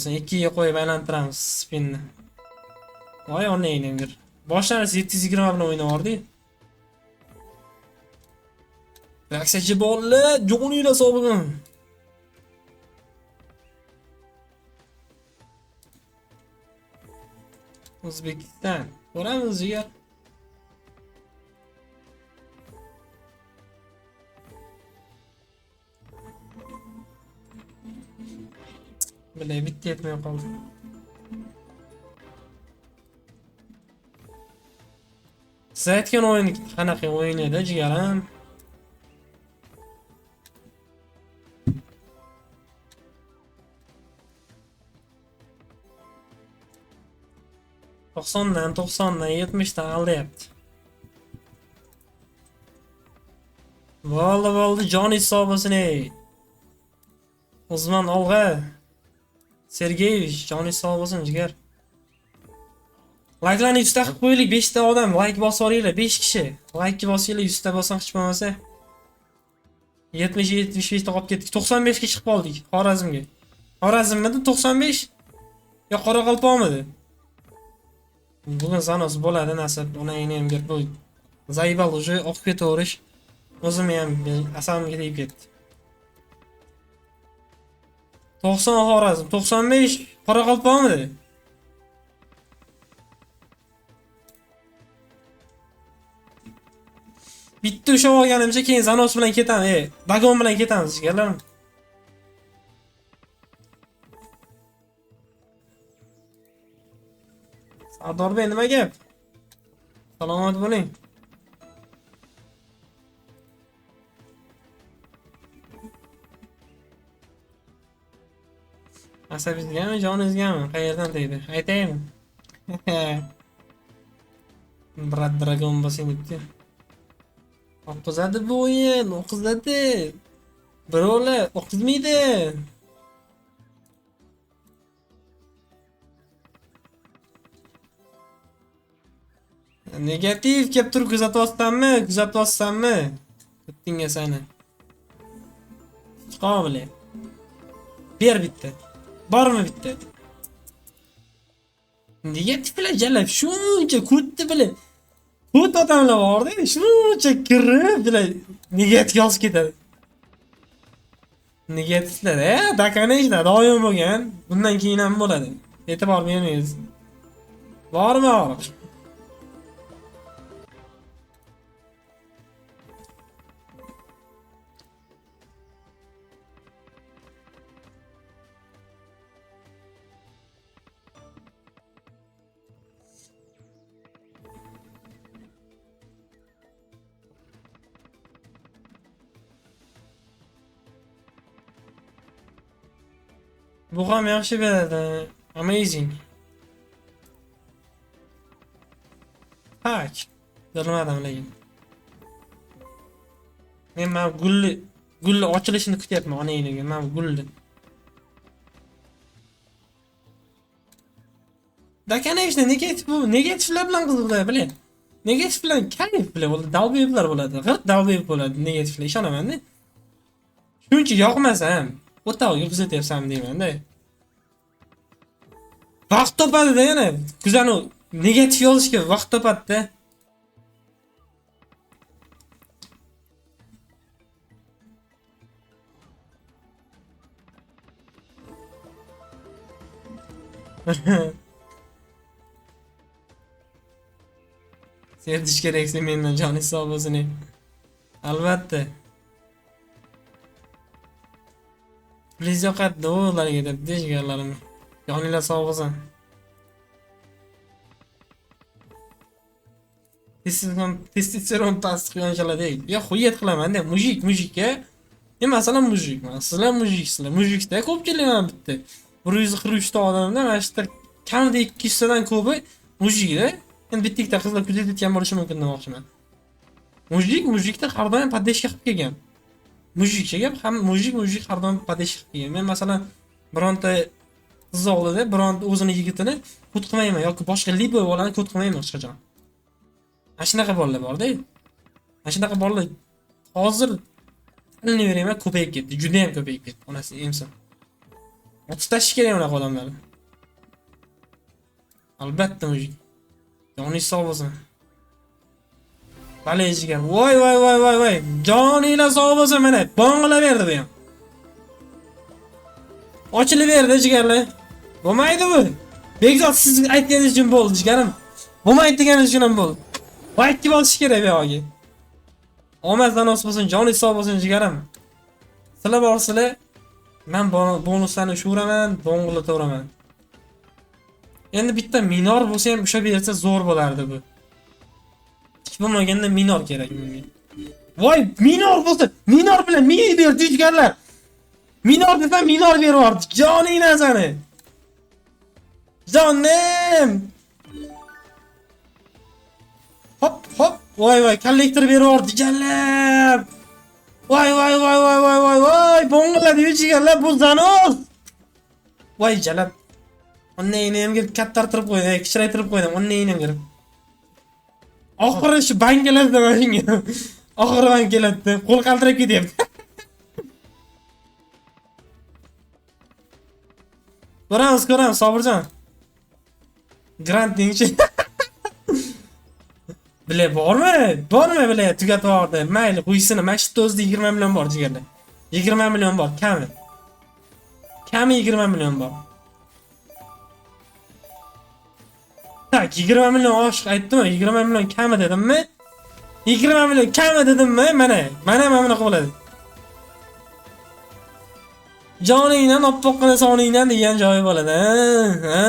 Sen 2'ye qo'yib aylantiramiz spinni. Voy onayning bir. Boshlanasi 720 bilan o'ynayordi. Reaksiyachi bolalar, jo'ninglar sog'lig'im. O'zbekiston. Ko'ramiz jigar. Bilay bitta yetmay qoldi. Siz aytgan o'yin qanaqa o'yin edi jigarim? To'qsondan 70'dan aldayapti. Bo'ldi, jon hisobosini. Uzman olg'a. Sergeyevich, jon hisobosini jigar. Like'larni 100 ta qilib qo'yaylik, 5 ta odam like bosib olinglar, 5 kishi. Like bosinglar, 100 ta bosang hech bo'lmasa. 75 ta qolib ketdik. 95 ga chiqib qoldik Xorazmga. Xorazmmidi 95? Yo Qoraqalpoqmidi? Bugun zanos bo'ladi nasib. Onayni ham berib qo'y. Zaybal уже oqib ketaverish. O'zimni ham asabimga tegib ketdi. 90 Xorazm, 95 Qoraqalpoqmidi? Bitta o'sha olganimcha keyin zanos bilan ketamiz. Vagon bilan ketamiz jigarlarim. Sardorbek nima gap? Salomat bo'ling. Asabingizgami, joningizgami? Qayerdan tegdi? Aytaymi? Brat dragon bosing debdi. O'qizadi bu o'yin, o'qizadi. Birovlar o'qizmaydi. Negativ kelib turib kuzatyapsanmi? Bittingga seni. Chiqavli. Ber bitta. Bormi bitta? Negativ bilan jalab shuncha kutdi bilan. Kut odamlar borda, shuncha kirib bilan negativ yozib ketadi. Negativlar, dakanejda doim bo'lgan. Bundan keyin ham bo'ladi. E'tibor bermaysiz. Bormi? Bu ham yaxshi beradi. Amazing. Pak. Bilmadim lekin. Men mana gulli ochilishini kutyapman onangizga. Mana gulli. Dakanejda negativlar bilan qiziqlar bilan. Negativ bilan kayf bilan bo'ladi, dalbeylar bo'ladi. G'irt dalbey bo'ladi negativlar, ishonaman-da. Shuncha yoqmasa ham o'rtog'iga kuzatyapsan deyman-da. Vaqt topadi-da yana. Kuzani negativ yozishga vaqt topadi-da. Sevdish keraksa mendan jon hisobosini. Albatta. Please yoqadi ularga deb deshganlarim. Joninglar sog' bo'lsin. Testosteron past yonchalarda. Ya xuyet qilaman-da, mujikka. Masalan mujikman. Sizlar mujiksizlar. Mujikda ko'pchilik ham bitta. 143 ta odamda mana shu kamida 200 tadan ko'pi mujikda. Endi bitta ikkita qizlar kuzatayotgan bo'lishi mumkin demoqchiman. Mujikda har doim podeshka qilib kelgan. Mujikchaga ham mujik har doim podeshka qilib kelgan. Men masalan bironta qiz o'g'lida bironta o'zini yigitini kut qilmayman yoki boshqa liboy bolani kut qilmayman hech qachon. Mana shunaqa bolalar bor-da. Mana shunaqa bolalar hozir tilinaveraman, ko'payib ketdi. Juda ham ko'payib ketdi. Onasi emsin. Otib tashish kerak unaqa odamlarni. Albatta mujik. Joningiz sog' bo'lsin. Balay jigar. Voy. Joninglar sog' bo'lsin mana. Bong'ilaverdi bu ham. Ochilaverdi jigarlar. Bo'lmaydi bu. Bekzod siz aytganingiz uchun bo'ldi jigarim. Bo'lmaydi deganingiz uchun ham bo'ldi. Vaqtga bosish kerak bu yoqqa. Omaddan nasib bo'lsin, joningiz sog' bo'lsin jigarim. Sizlar borsizlar, men bonuslarni ushuraman, bong'ilataman. Endi bitta minor bo'lsa ham ushlab bersa zo'r bo'lardi bu. Hech bo'lmaganda minor kerak menga. Voy, minor bo'lsa, minor bilan menga berdi jigarlar. Minor desa minor beryapti. Joninglar sani. Jonim. Hop. Voy, kollektor beryapti jigarlar. Voy, bong'iladi jigarlar bu zanoz. Voy jalab. Onnayni ham kirib kattartirib qo'ydim, kichraytirib qo'ydim, onnayni ham kirib. Oxiri shu bangalarda mana shunga. Oxiri ban keladi, qo'l qaltirab ketyapti. Ko'ramiz, Sobirjon. Grant dengchi. Bile bormi? Bile tugatib yubordi. Mayli, qo'ysini. Mana shu o'zida 20 million bor jigarlar. 20 million bor, kami. Kami 20 million bor. Tak, 20 million oshiq aytdim, 20 million kami dedimmi? 20 million kami dedimmi? Mana bunaqa bo'ladi. Joningdan oppoqqina soningdan degan joyi bo'ladi, ha?